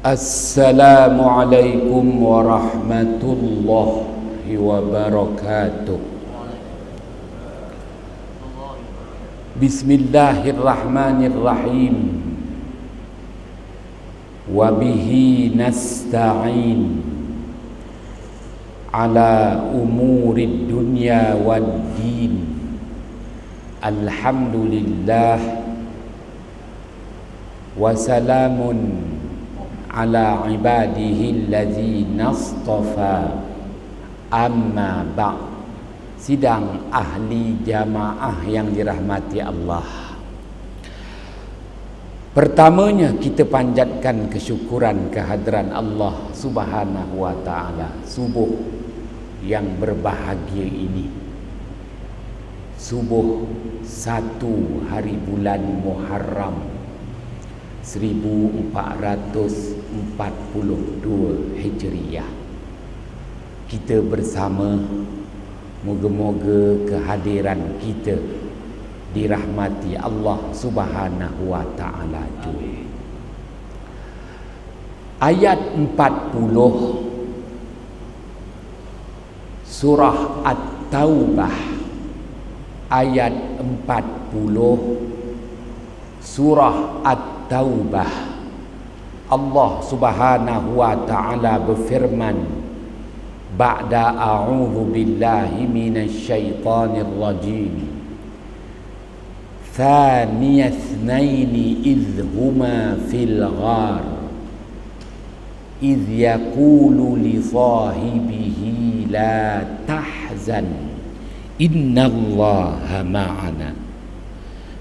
Assalamualaikum warahmatullahi wabarakatuh. Bismillahirrahmanirrahim. Wabihi nasta'in ala umurid dunya wad din. Alhamdulillah wa salamun ala ibadihi allazina istafa. Amma ba'd. Sidang ahli jamaah yang dirahmati Allah, pertamanya kita panjatkan kesyukuran kehadiran Allah Subhanahu wa taala. Subuh yang berbahagia ini, subuh 1 hari bulan Muharram 1442 Hijriah, kita bersama. Moga-moga kehadiran kita dirahmati Allah Subhanahu wa taala juga. Ayat 40 surah At-Taubah, ayat 40 surah At-Taubah, Allah Subhanahu wa taala berfirman, ba'da a'udzu billahi minasy syaithanir rajim, thaniya itsnaini idh huma fil ghar idh yaqulu li sahibihi la tahzan innallaha ma'ana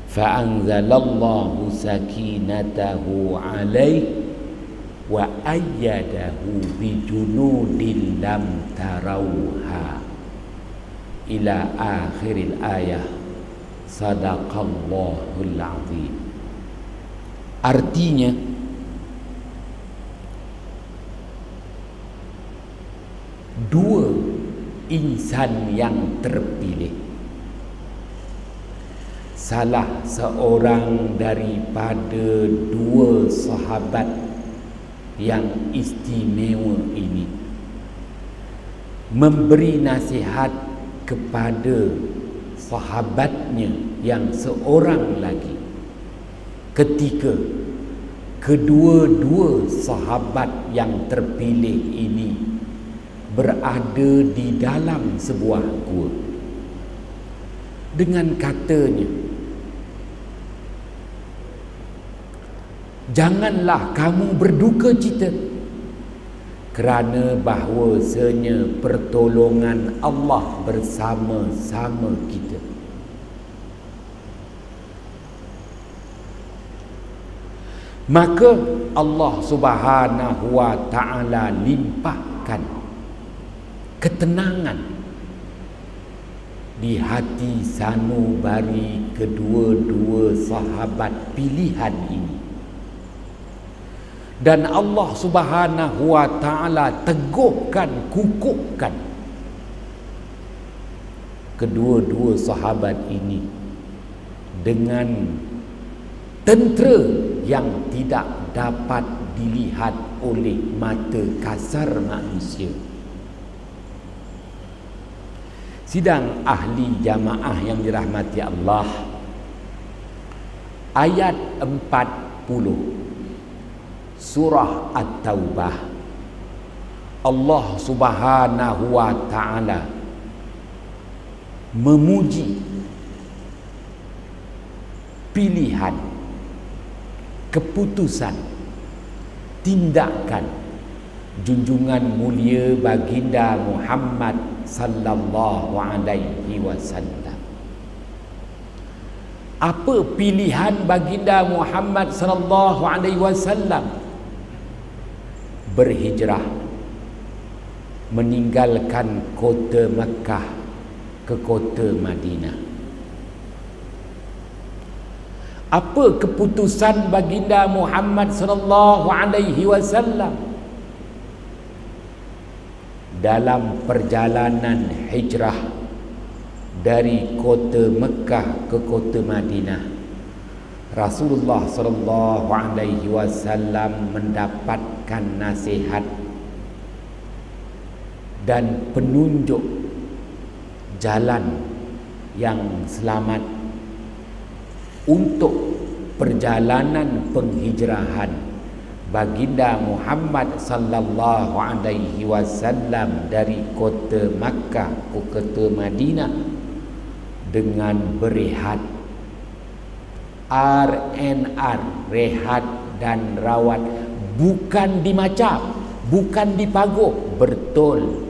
fa'anzalallahu sakinatahu 'alaihi wa ayyadahu bijunudin lam tarawha ila akhiril ayah. Sadaqallahul azim. Artinya, dua insan yang terpilih, salah seorang daripada dua sahabat yang istimewa ini memberi nasihat kepada sahabatnya yang seorang lagi ketika kedua-dua sahabat yang terpilih ini berada di dalam sebuah gua, dengan katanya, janganlah kamu berduka cita kerana bahawasanya pertolongan Allah bersama-sama kita. Maka Allah Subhanahu wa taala limpahkan ketenangan di hati sanubari kedua-dua sahabat pilihan ini. Dan Allah Subhanahu wa taala teguhkan, kukuhkan kedua-dua sahabat ini dengan tentera yang tidak dapat dilihat oleh mata kasar manusia. Sidang ahli jamaah yang dirahmati Allah, ayat 40 surah At-Taubah, Allah Subhanahu wa taala memuji pilihan, keputusan, tindakan junjungan mulia baginda Muhammad sallallahu alaihi wasallam. Apa pilihan baginda Muhammad sallallahu alaihi wasallam? Berhijrah, meninggalkan kota Mekah ke kota Madinah. Apa keputusan baginda Muhammad sallallahu alaihi wasallam dalam perjalanan hijrah dari kota Mekah ke kota Madinah? Rasulullah sallallahu alaihi wasallam mendapatkan nasihat dan penunjuk jalan yang selamat untuk perjalanan penghijrahan baginda Muhammad sallallahu alaihi wasallam dari kota Makkah ke kota Madinah dengan berehat RNR, rehat dan rawat, bukan di macam, bukan di paguh, betul.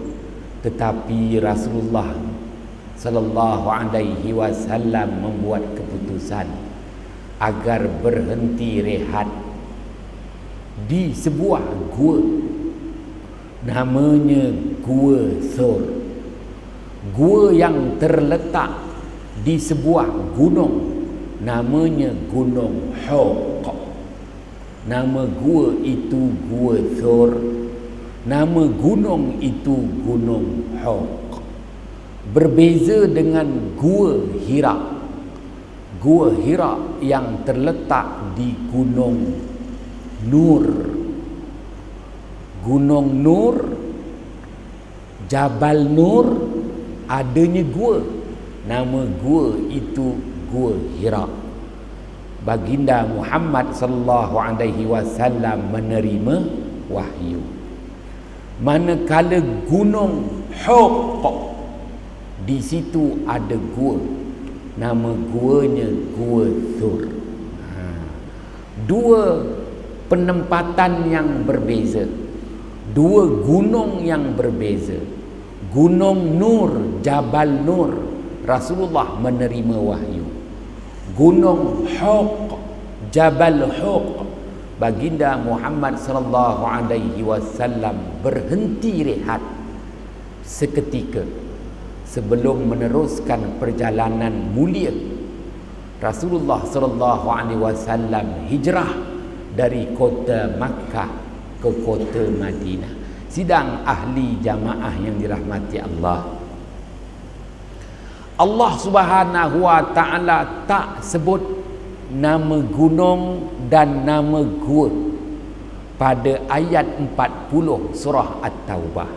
Tetapi Rasulullah sallallahu alaihi wasallam membuat keputusan agar berhenti rehat di sebuah gua, namanya Gua Thur. Gua yang terletak di sebuah gunung, namanya Gunung Hawq. Nama gua itu Gua Thur, nama gunung itu Gunung Hawq. Berbeza dengan Gua Hira. Gua Hira yang terletak di Gunung Nur. Gunung Nur, Jabal Nur, adanya gua. Nama gua itu Gua Hira. Baginda Muhammad sallallahu alaihi wasallam menerima wahyu. Manakala Gunung Hawq, di situ ada gua, nama guanya Gua Thur. Dua penempatan yang berbeza, dua gunung yang berbeza. Gunung Nur, Jabal Nur, Rasulullah menerima wahyu. Gunung Hawq, Jabal Hawq, baginda Muhammad sallallahu alaihi wasallam berhenti rehat seketika sebelum meneruskan perjalanan mulia. Rasulullah sallallahu alaihi wasallam hijrah dari kota Makkah ke kota Madinah. Sidang ahli jamaah yang dirahmati Allah, Allah Subhanahu wa taala tak sebut nama gunung dan nama gua pada ayat 40 surah At-Taubah,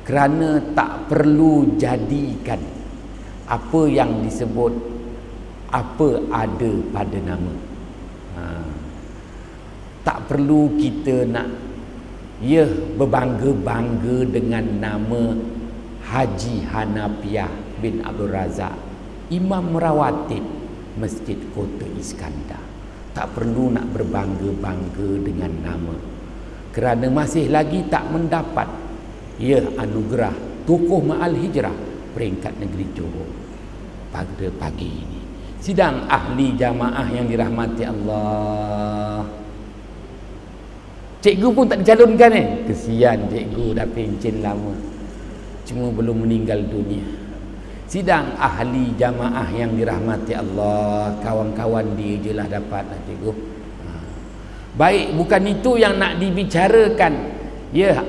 kerana tak perlu jadikan apa yang disebut apa ada pada nama. Tak perlu kita nak berbangga-bangga dengan nama Haji Hanafiah bin Abdul Razak, Imam Rawatib Masjid Kota Iskandar. Tak perlu nak berbangga-bangga dengan nama, kerana masih lagi tak mendapat anugerah tokoh Ma'al Hijrah peringkat negeri Johor pada pagi ini. Sidang ahli jamaah yang dirahmati Allah, cikgu pun tak dicalonkan kesian cikgu dah pencen lama, cuma belum meninggal dunia. Sidang ahli jamaah yang dirahmati Allah, kawan-kawan dia je lah dapat lah cikgu. Baik, bukan itu yang nak dibicarakan.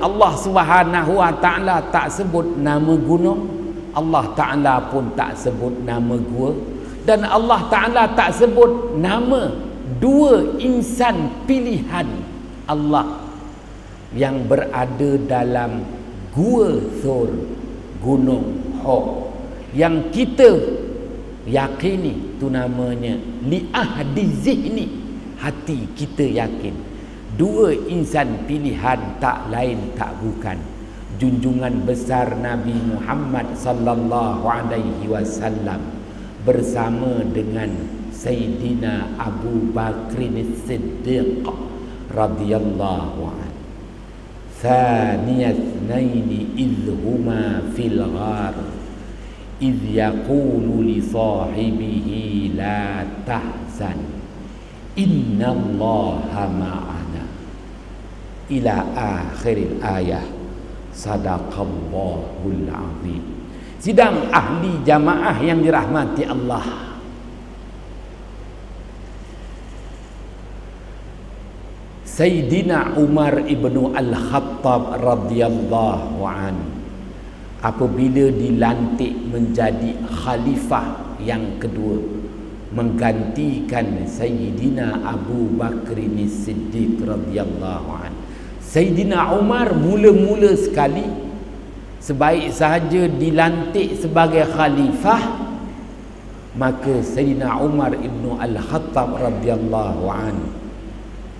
Allah Subhanahu wa taala tak sebut nama gunung, Allah taala pun tak sebut nama gua, dan Allah taala tak sebut nama dua insan pilihan Allah yang berada dalam Gua Thur, Gunung Hawq, yang kita yakini tu namanya li'ahdi zihni, hati kita yakin dua insan pilihan tak lain tak bukan junjungan besar Nabi Muhammad sallallahu alaihi wasallam bersama dengan Sayyidina Abu Bakrin As-Siddiq radhiyallahu anhu. Thaniyat naini idhuma fil ghar idh yaqulu li sahibihi la tahzan innallaha ma'ana ila akhiril ayah. Sadaqallahul azim. Sidang ahli jamaah yang dirahmati Allah, Sayyidina Umar ibnu Al-Khattab radhiyallahu an, apabila dilantik menjadi khalifah yang kedua menggantikan Sayyidina Abu Bakr As-Siddiq radhiyallahu anhu. Sayyidina Umar mula-mula sekali sebaik sahaja dilantik sebagai khalifah, maka Sayyidina Umar ibnu Al-Khattab radhiyallahu anhu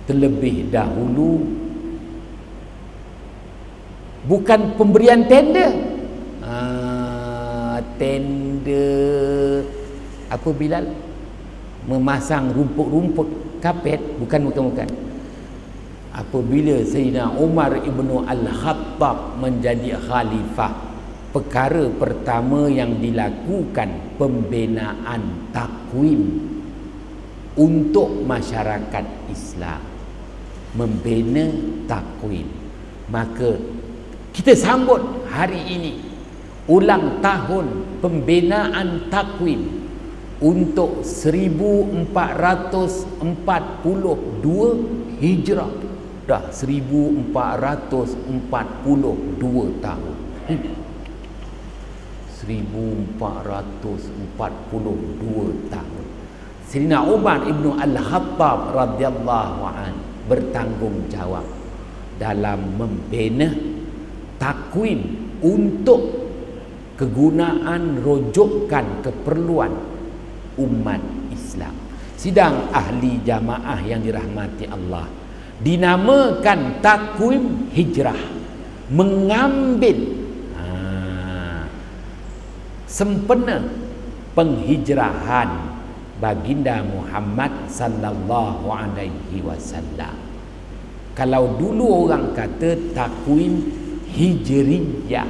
terlebih dahulu bukan pemberian tender. Tender apa Bilal? Memasang rumput-rumput kapet, bukan. Apabila Sayyidina Umar ibnu Al-Khattab menjadi khalifah, perkara pertama yang dilakukan pembinaan takwim untuk masyarakat Islam, membina takwim. Maka kita sambut hari ini ulang tahun pembinaan takwim untuk 1442 Hijrah. Dah 1442 tahun. 1442 tahun. Sayyidina Umar ibnu Al-Khattab radhiyallahu anhu bertanggungjawab dalam membina takwim untuk kegunaan rujukan keperluan umat Islam. Sidang ahli jamaah yang dirahmati Allah, dinamakan takwim hijrah, mengambil sempena penghijrahan baginda Muhammad sallallahu alaihi wasallam. Kalau dulu orang kata takwim hijriyah,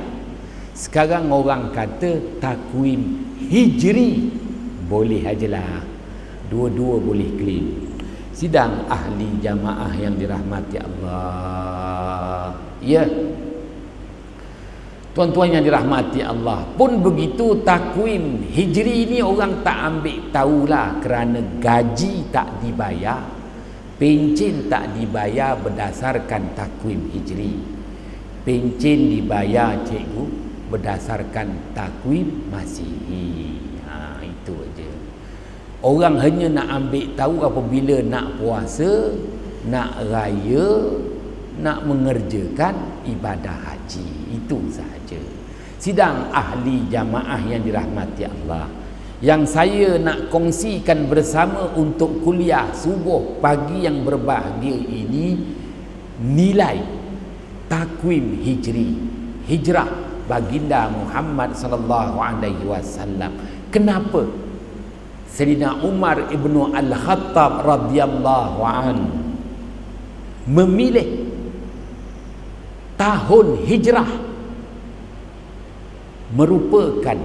sekarang orang kata takwim hijri. Boleh ajalah, dua-dua boleh claim. Sidang ahli jamaah yang dirahmati Allah, ya, tuan-tuan yang dirahmati Allah, pun begitu takwim hijri ini orang tak ambil tahulah, kerana gaji tak dibayar, pencen tak dibayar berdasarkan takwim hijri. Pencen dibayar cikgu berdasarkan takwim Masihi. Itu aja. Orang hanya nak ambil tahu apabila nak puasa, nak raya, nak mengerjakan ibadah haji. Itu sahaja. Sidang ahli jamaah yang dirahmati Allah, yang saya nak kongsikan bersama untuk kuliah subuh pagi yang berbahagia ini, nilai takwim hijri, hijrah baginda Muhammad sallallahu alaihi wasallam. Kenapa Sayyidina Umar ibnu Al-Khattab radhiyallahu anhu memilih tahun hijrah merupakan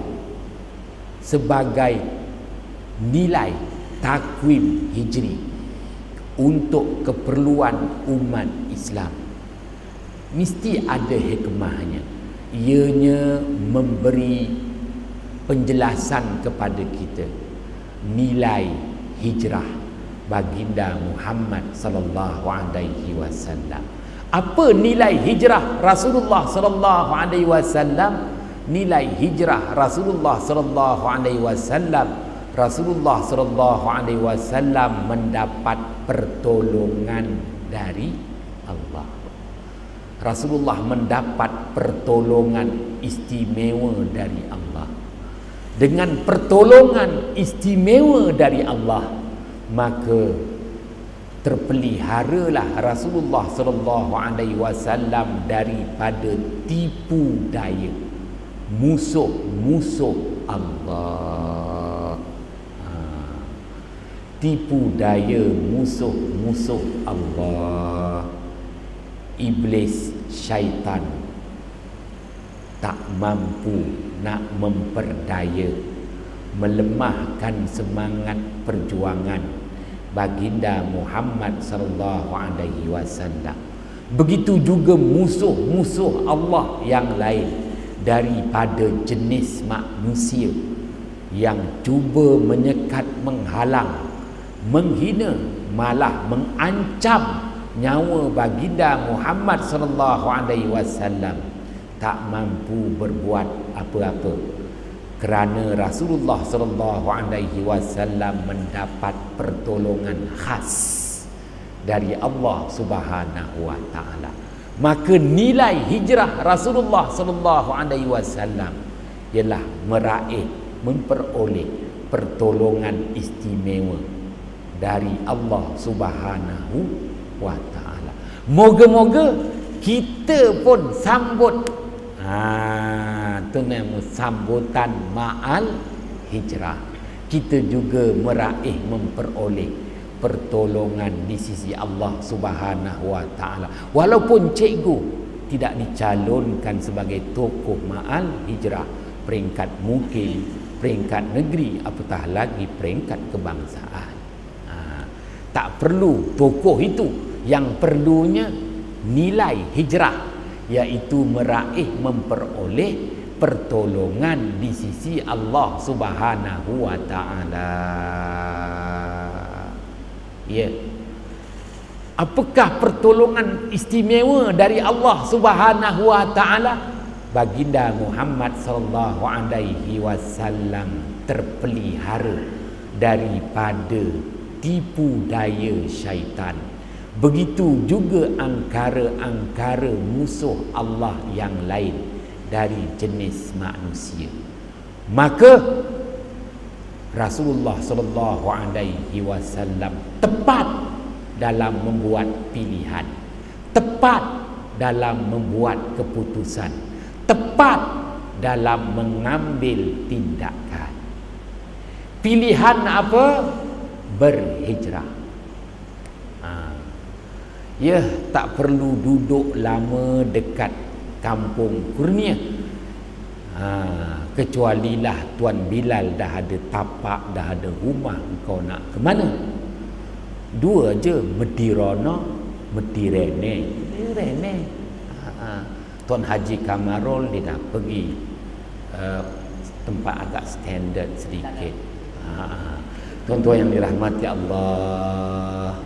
sebagai nilai takwim hijri untuk keperluan umat Islam? Mesti ada hikmahnya. Ianya memberi penjelasan kepada kita nilai hijrah baginda Muhammad sallallahu alaihi wasallam. Apa nilai hijrah Rasulullah sallallahu alaihi wasallam? Nilai hijrah Rasulullah sallallahu alaihi wasallam, Rasulullah sallallahu alaihi wasallam mendapat pertolongan dari Allah. Rasulullah mendapat pertolongan istimewa dari Allah. Dengan pertolongan istimewa dari Allah, maka terpeliharalah Rasulullah sallallahu alaihi wasallam daripada tipu daya musuh-musuh Allah. Tipu daya musuh-musuh Allah. Iblis, syaitan tak mampu nak memperdaya, melemahkan semangat perjuangan baginda Muhammad sallallahu alaihi wasallam. Begitu juga musuh-musuh Allah yang lain daripada jenis manusia yang cuba menyekat, menghalang, menghina, malah mengancam nyawa baginda Muhammad sallallahu alaihi wasallam, tak mampu berbuat apa-apa kerana Rasulullah sallallahu alaihi wasallam mendapat pertolongan khas dari Allah Subhanahu wa taala. Maka nilai hijrah Rasulullah sallallahu alaihi wasallam ialah meraih, memperoleh pertolongan istimewa dari Allah Subhanahu wa taala. Moga-moga kita pun sambut tu nama sambutan ma'al hijrah. Kita juga meraih, memperoleh pertolongan di sisi Allah Subhanahu wa taala. Walaupun cikgu tidak dicalonkan sebagai tokoh ma'al hijrah, peringkat mukil, peringkat negeri, apatah lagi peringkat kebangsaan. Tak perlu tokoh itu, yang perlunya nilai hijrah, iaitu meraih, memperoleh pertolongan di sisi Allah Subhanahu wa taala. Ya. Apakah pertolongan istimewa dari Allah Subhanahu wa taala? Baginda Muhammad sallallahu alaihi wasallam terpelihara daripada tipu daya syaitan. Begitu juga angkara-angkara musuh Allah yang lain dari jenis manusia. Maka Rasulullah sallallahu alaihi wasallam tepat dalam membuat pilihan, tepat dalam membuat keputusan, tepat dalam mengambil tindakan. Pilihan apa? Berhijrah. Ya, tak perlu duduk lama dekat kampung Kurnia. Kecualilah Tuan Bilal dah ada tapak, dah ada rumah, engkau nak ke mana? Dua je, Medirono, Medirene. Tuan Haji Kamarul dia dah pergi tempat agak standard sedikit. Tuan-tuan yang dirahmati Allah,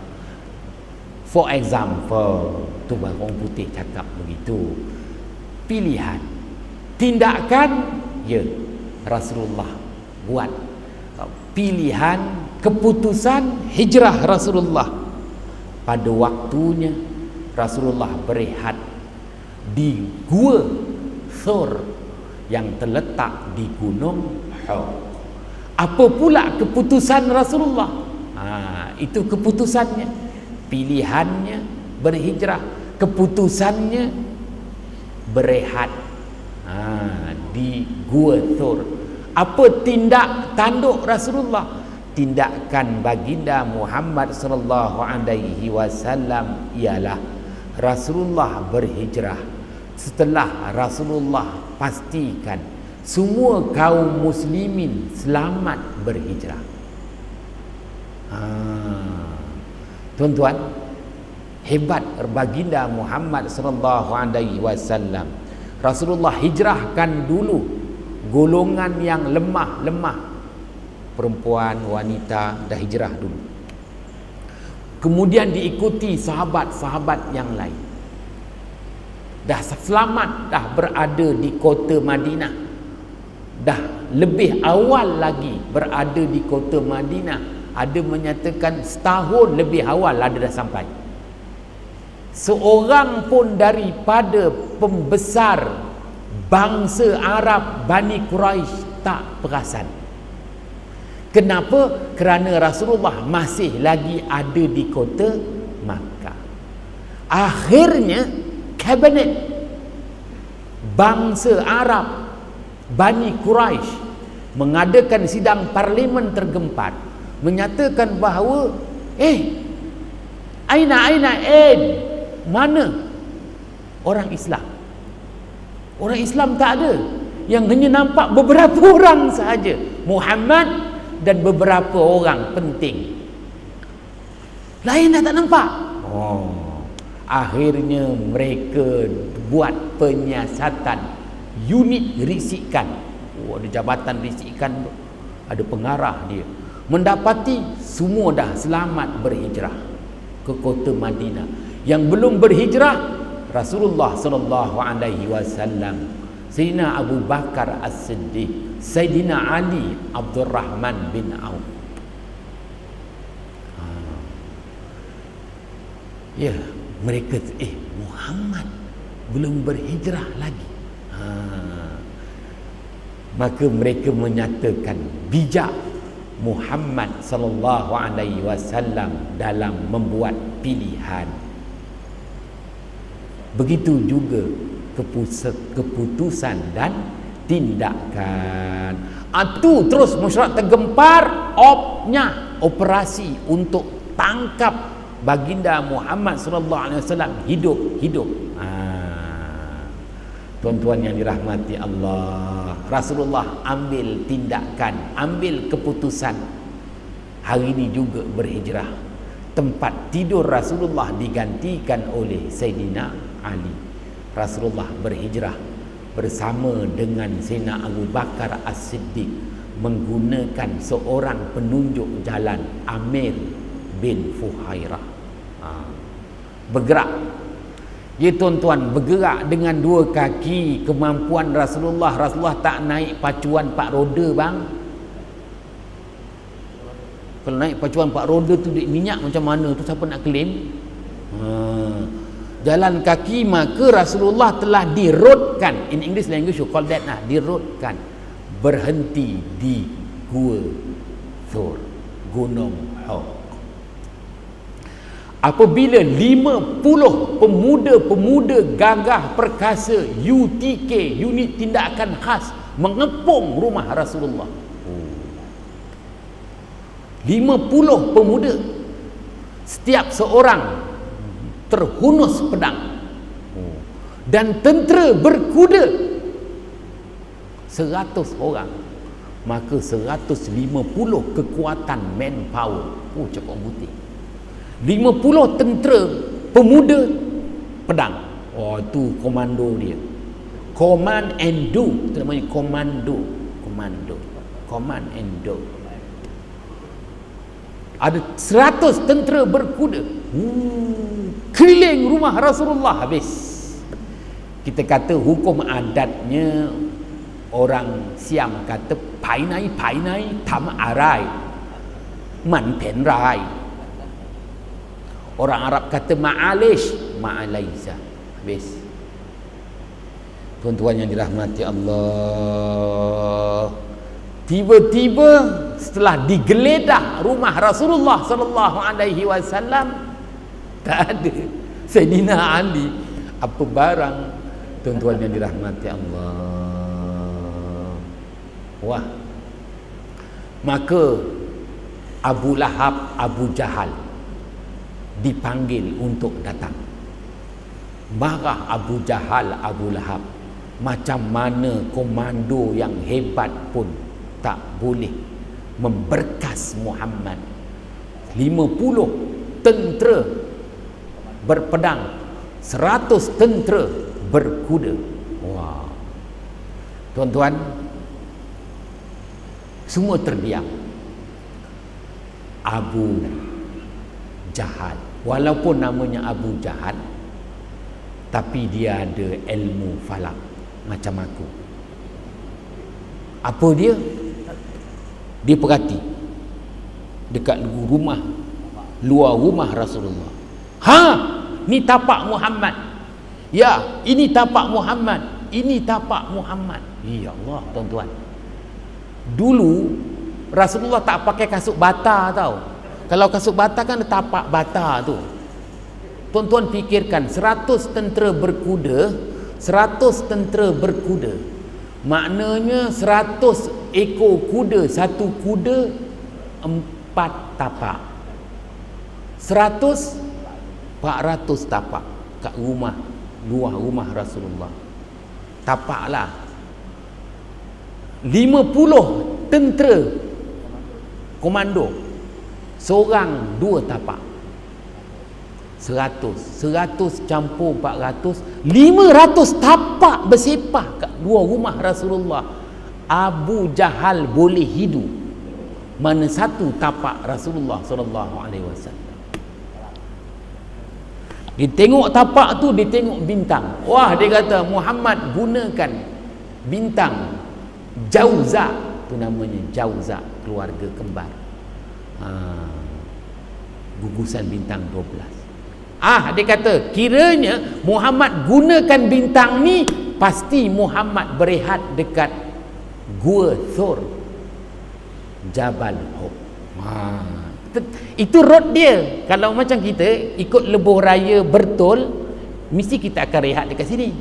for example, tu orang putih cakap begitu. Pilihan, tindakan, ya, Rasulullah buat. Pilihan, keputusan hijrah Rasulullah. Pada waktunya Rasulullah berehat di Gua Thur yang terletak di Gunung Hau. Apa pula keputusan Rasulullah? Itu keputusannya. Pilihannya berhijrah, keputusannya berehat di Gua Thur. Apa tindak tanduk Rasulullah? Tindakan baginda Muhammad sallallahu alaihi wasallam ialah Rasulullah berhijrah setelah Rasulullah pastikan semua kaum muslimin selamat berhijrah. Tuan-tuan, hebat baginda Muhammad sallallahu alaihi wasallam. Rasulullah hijrahkan dulu golongan yang lemah, perempuan, wanita, dah hijrah dulu. Kemudian diikuti sahabat-sahabat yang lain. Dah selamat, dah berada di kota Madinah. Dah lebih awal lagi berada di kota Madinah. Ada menyatakan setahun lebih awal ada dah sampai. Seorang pun daripada pembesar bangsa Arab Bani Quraisy tak perasan. Kenapa? Kerana Rasulullah masih lagi ada di kota Makkah. Akhirnya kabinet bangsa Arab Bani Quraisy mengadakan sidang parlimen tergempat, menyatakan bahawa mana orang Islam? Orang Islam tak ada. Yang hanya nampak beberapa orang sahaja, Muhammad dan beberapa orang penting. Lain dah tak nampak. Akhirnya mereka buat penyiasatan, unit risikan. Ada jabatan risikan, ada pengarah dia. Mendapati semua dah selamat berhijrah ke kota Madinah. Yang belum berhijrah, Rasulullah sallallahu alaihi wasallam Sayyidina Abu Bakar As-Siddiq, Sayyidina Ali Abdul Rahman bin Auf. Ya, mereka Muhammad belum berhijrah lagi. Maka mereka menyatakan bijak Muhammad sallallahu alaihi wasallam dalam membuat pilihan. Begitu juga keputusan dan tindakan. Itu terus masyarakat tergempar operasi untuk tangkap baginda Muhammad sallallahu alaihi wasallam hidup. Tuan-tuan yang dirahmati Allah, Rasulullah ambil tindakan, ambil keputusan. Hari ini juga berhijrah. Tempat tidur Rasulullah digantikan oleh Sayyidina Ali. Rasulullah berhijrah bersama dengan Sayyidina Abu Bakar As-Siddiq menggunakan seorang penunjuk jalan, Amir bin Fuhairah. Bergerak. Ya tuan-tuan, bergerak dengan dua kaki. Kemampuan Rasulullah tak naik pacuan 4 roda bang. Kalau naik pacuan 4 roda tu duit minyak macam mana tu, siapa nak claim? Jalan kaki, maka Rasulullah telah dirodkan. In English language you call that dirodkan. Berhenti di Gua Thur, Gunung Hawk. Apabila 50 pemuda-pemuda gagah perkasa UTK, unit tindakan khas, mengepung rumah Rasulullah. 50 pemuda, setiap seorang terhunus pedang, dan tentera berkuda 100 orang. Maka 150 kekuatan manpower. Cakap putih. 50 tentera, pemuda, pedang. Itu komando dia. Command and do. Itu namanya komando. Command and do. Ada 100 tentera berkuda. Keliling rumah Rasulullah habis. Kita kata hukum adatnya, orang Siam kata painai tam arai, man pen rai. Orang Arab kata ma'alish ma'alaisa. Habis. Tuan-tuan yang dirahmati Allah, tiba-tiba setelah digeledah rumah Rasulullah sallallahu alaihi wasallam, tak ada Sayyidina Ali. Apa barang, tuan-tuan yang dirahmati Allah? Wah. Maka Abu Lahab, Abu Jahal dipanggil untuk datang. Marah Abu Jahal, Abu Lahab. Macam mana komando yang hebat pun tak boleh memberkas Muhammad. 50 tentera berpedang, 100 tentera berkuda. Wah. Tuan-tuan, semua terdiam. Abu Jahal, walaupun namanya Abu Jahal, tapi dia ada ilmu falak macam aku. Apa dia? Dia perhati dekat rumah, luar rumah Rasulullah. Ni tapak Muhammad. Ya, ini tapak Muhammad. Ini tapak Muhammad. Ya Allah, tuan-tuan. Dulu Rasulullah tak pakai kasut bata tau. Kalau kasut bata kan ada tapak bata tu. Tuan-tuan fikirkan, 100 tentera berkuda, 100 tentera berkuda. Maknanya 100 ekor kuda, satu kuda 4 tapak. 100, 400 tapak kat rumah, luar rumah Rasulullah. Tapaklah 50 tentera komando, seorang 2 tapak. 100 campur 400, 500 tapak bersepah kat luar rumah Rasulullah. Abu Jahal boleh hidup mana satu tapak Rasulullah sallallahu alaihi wasallam. Dia tengok tapak tu, dia tengok bintang. Wah, dia kata Muhammad gunakan bintang Jauza, tu namanya Jauza, keluarga kembar. Gugusan bintang 12. Dia kata kiranya Muhammad gunakan bintang ni, pasti Muhammad berehat dekat Gua Thur, Jabal Hub. Itu road dia. Kalau macam kita ikut lebuh raya Bertol, mesti kita akan rehat dekat sini.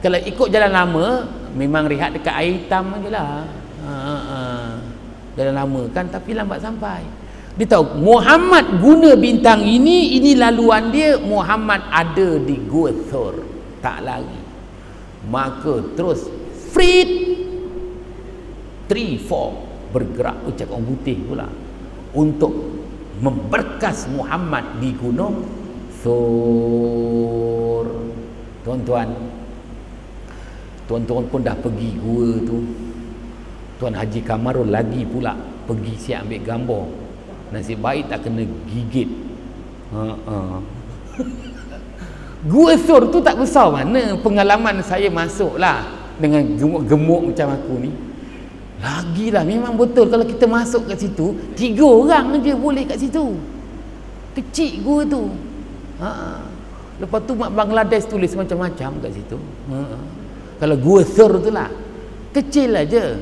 Kalau ikut jalan lama, memang rehat dekat air hitam je lah. Jalan lama kan, tapi lambat sampai. Dia tahu Muhammad guna bintang ini laluan dia. Muhammad ada di Gua Thur, tak lari. Maka terus Frit 3-4 bergerak, ucap orang putih pula, untuk memberkas Muhammad di gunung Thur. Tuan-tuan pun dah pergi gua tu. Tuan Haji Kamarul lagi pula pergi siap ambil gambar. Nasib baik tak kena gigit. Gua Thur tu tak besar mana. Pengalaman saya masuk lah dengan gemuk-gemuk macam aku ni. Lagilah, memang betul kalau kita masuk kat situ 3 orang je boleh kat situ. Kecil gua tu. Lepas tu mak Bangladesh tulis macam-macam kat situ. Kalau Gua Thur tu lah kecil aja.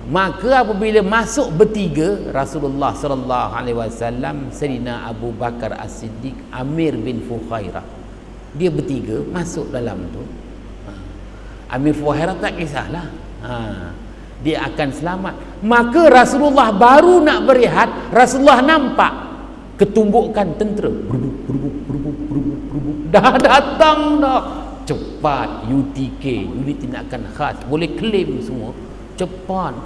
Maka apabila masuk bertiga, Rasulullah sallallahu alaihi wasallam, Sayyidina Abu Bakar As-Siddiq, Amir bin Fuhairah, dia bertiga masuk dalam tu. Amir Fuhairah tak kisahlah, dia akan selamat. Maka Rasulullah baru nak berehat, Rasulullah nampak ketumbukan tentera dah datang dah. Cepat, UTK, unit tindakan khas, boleh claim semua. Cepat,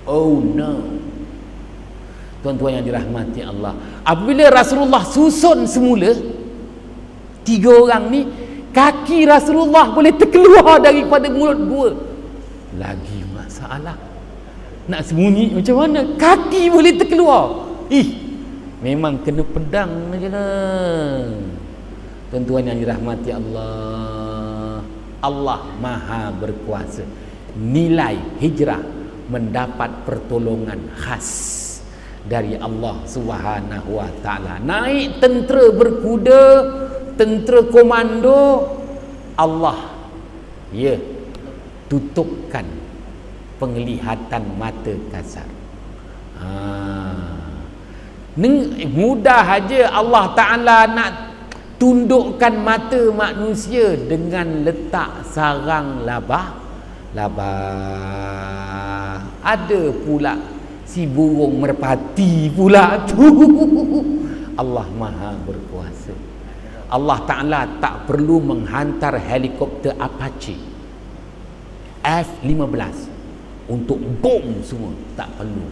oh no. Tuan-tuan yang dirahmati Allah, apabila Rasulullah susun semula 3 orang ni, kaki Rasulullah boleh terkeluar daripada mulut gua. Lagi masalah, nak sembunyi macam mana? Kaki boleh terkeluar. Memang kena pedang je lah. Tuan-tuan yang dirahmati Allah, Allah Maha berkuasa. Nilai hijrah mendapat pertolongan khas dari Allah Subhanahu wa taala. Naik tentera berkuda, tentera komando, Allah tutupkan penglihatan mata kasar. Mudah aja Allah Ta'ala nak tundukkan mata manusia dengan letak sarang labah. Ada pula si burung merpati pula tu. Allah Maha berkuasa. Allah Ta'ala tak perlu menghantar helikopter Apache F-15 untuk bom semua, tak perlu.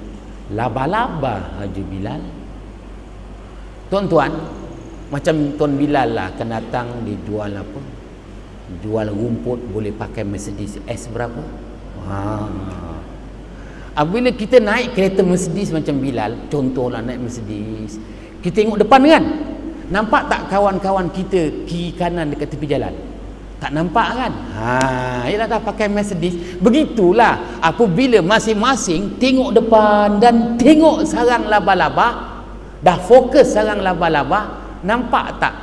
Laba-laba aja Bilal. Tuan-tuan, macam Tuan Bilal lah akan datang, dia jual apa? Jual rumput, boleh pakai Mercedes S berapa? Apabila kita naik kereta Mercedes macam Bilal, contohlah naik Mercedes, kita tengok depan kan? Nampak tak kawan-kawan kita kiri kanan dekat tepi jalan? Tak nampak kan? Ialah dah pakai Mercedes. Begitulah apabila masing-masing tengok depan dan tengok sarang laba-laba, dah fokus sarang laba-laba, nampak tak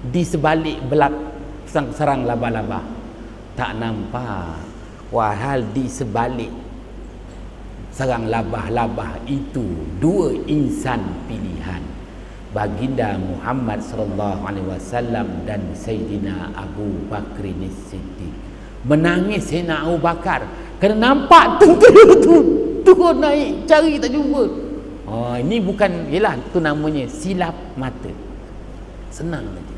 di sebalik belak sarang laba-laba? Tak nampak. Walhal di sebalik sarang laba-laba itu 2 insan pilihan, baginda Muhammad sallallahu alaihi wasallam dan Sayyidina Abu Bakr As-Siddiq. Menangis Sayyidina Abu Bakar kerana nampak tentera tu turun naik, cari tak jumpa. Ini bukan, ialah tu namanya silap mata. Senang saja,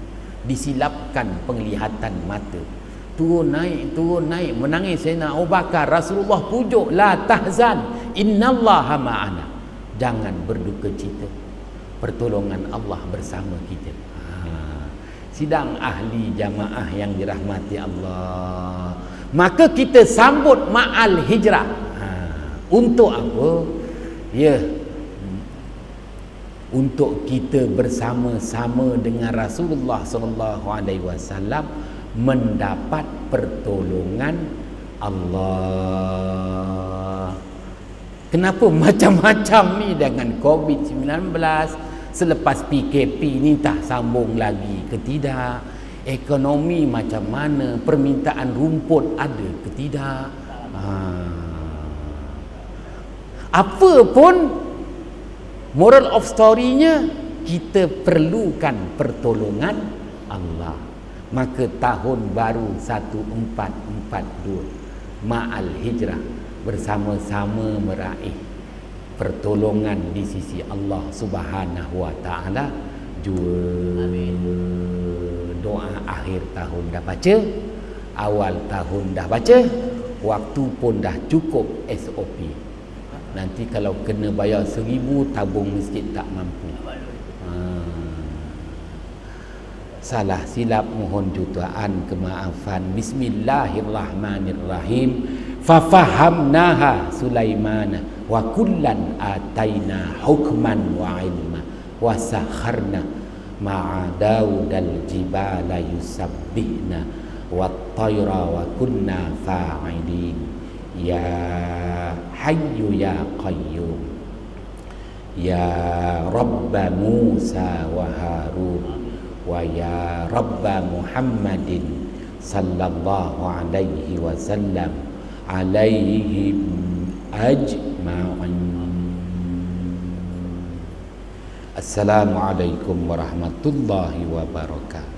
disilapkan penglihatan mata. Turun naik, menangis Sayyidina Abu Bakar. Rasulullah pujuk, la tahzan, innallaha ma'ana, jangan berduka cita, pertolongan Allah bersama kita. Sidang ahli jamaah yang dirahmati Allah, maka kita sambut ma'al hijrah. Untuk apa? Untuk kita bersama-sama dengan Rasulullah sallallahu alaihi wasallam mendapat pertolongan Allah. Kenapa macam-macam ni dengan COVID-19? Selepas PKP ni tak sambung lagi ke tidak? Ekonomi macam mana? Permintaan rumput ada ke tidak? Apa pun moral of story-nya, kita perlukan pertolongan Allah. Maka tahun baru 1442 Ma'al Hijrah bersama-sama meraih pertolongan di sisi Allah Subhanahu wa taala. Jua doa akhir tahun dah baca, awal tahun dah baca, waktu pun dah cukup SOP. Nanti kalau kena bayar 1,000, tabung masjid tak mampu. Salah silap mohon jutaan kemaafan. Bismillahirrahmanirrahim. Fafahamnaha Sulaiman wa kullan ataina hukman wa ilma wa sakharna ma'a Daudal jibala yusabbihna wa tayra wa kunna fa'ilin. Ya Hayyu ya Qayyum, ya Rabba Musa wa Harun, wa ya Rabba Muhammadin sallallahu alaihi wasallam alaihim ajma'in. Assalamualaikum warahmatullahi wabarakatuh.